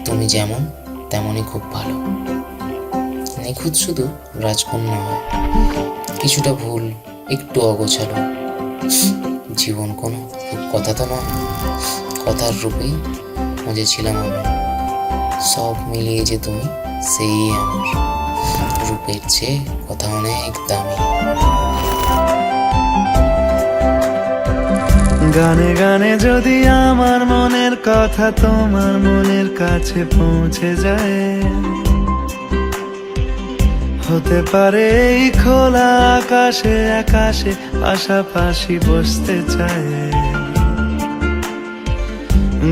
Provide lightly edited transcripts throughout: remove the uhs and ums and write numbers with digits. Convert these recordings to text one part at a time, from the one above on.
তুমি যেমন তেমনই খুব ভালো। নিখুঁত শুধু রাজকন্যা হয়, কিছুটা ভুল, একটু অগোছালো। জীবন কোনো কথা তো নয়, কথার রূপেই মজেছিলাম আমি। সব মিলিয়ে যে তুমি সেই আমার, রূপের চেয়ে কথা অনেক দামি। গানে গানে যদি আমার মনের কথা তোমার মনের কাছে পৌঁছে যায়, হতে পারে এই খোলা আকাশে আকাশে পাশাপাশি বসতে চায়।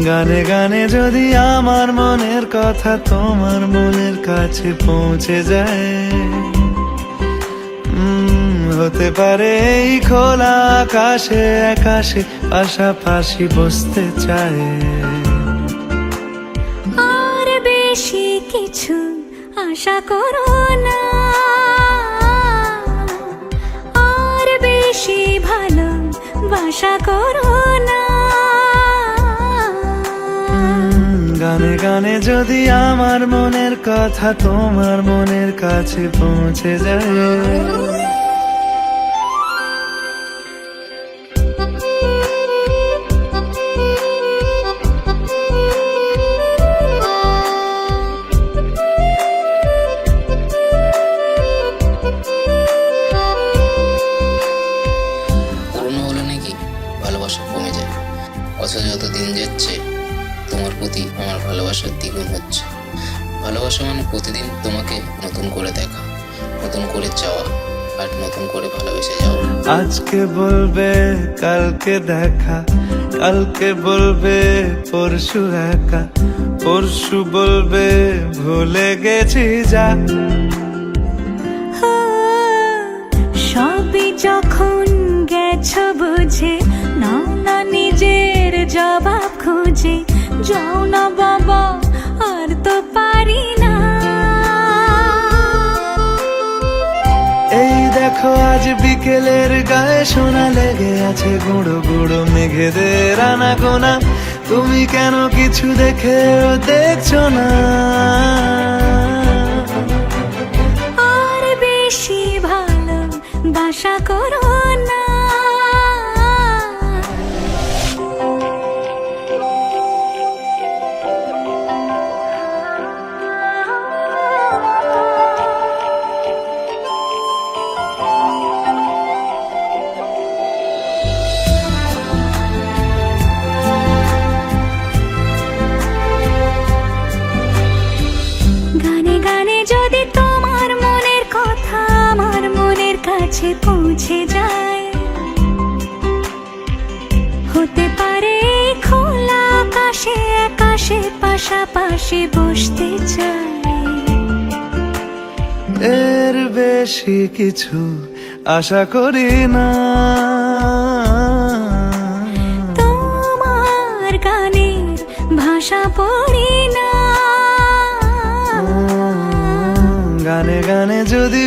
গানে গানে যদি আমার মনের কথা তোমার মনের কাছে পৌঁছে যায়, হতে পারে এই খোলা আকাশে আকাশে পাশাপাশি বসতে চায়। আর বেশি কিছু আশা করো না, আর বেশি ভালোবাসা করো না। গানে গানে যদি আমার মনের কথা তোমার মনের কাছে পৌঁছে যায়, ভালোবাসা কমে যায়, অথচ যত দিন যাচ্ছে তোমার প্রতি আমার ভালোবাসা দ্বিগুণ হচ্ছে। ভালোবাসা মানে প্রতিদিন তোমাকে নতুন করে দেখা, নতুন করে চাওয়া, আর নতুন করে ভালোবেসে যাওয়া। আজকে বলবে কালকে দেখা, কালকে বলবে পরশু একা, পরশু বলবে ভুলে গেছি যা। সবই যখন গেছো বুঝে, নাও না নিজের জবাব খুঁজে। যাও না বাবা, আর তো পারি না। এই দেখো আজ বিকেলের গায়ে সোনা লেগে আছে, গুঁড়ো গুঁড়ো মেঘেদের আনাগোনা। তুমি কেন কিছু দেখেও দেখছো না? আর বেশি ভালোবাসা করো না। গানে গানে যদি তোমার মনের কথা আমার মনের কাছে পৌঁছে যায়, হতে পারে খোলা আকাশে আকাশে পাশাপাশি বসতে চাই। এর বেশি কিছু আশা করি না। তোমার গানের ভাষা পড়ি না। গানে গানে যদি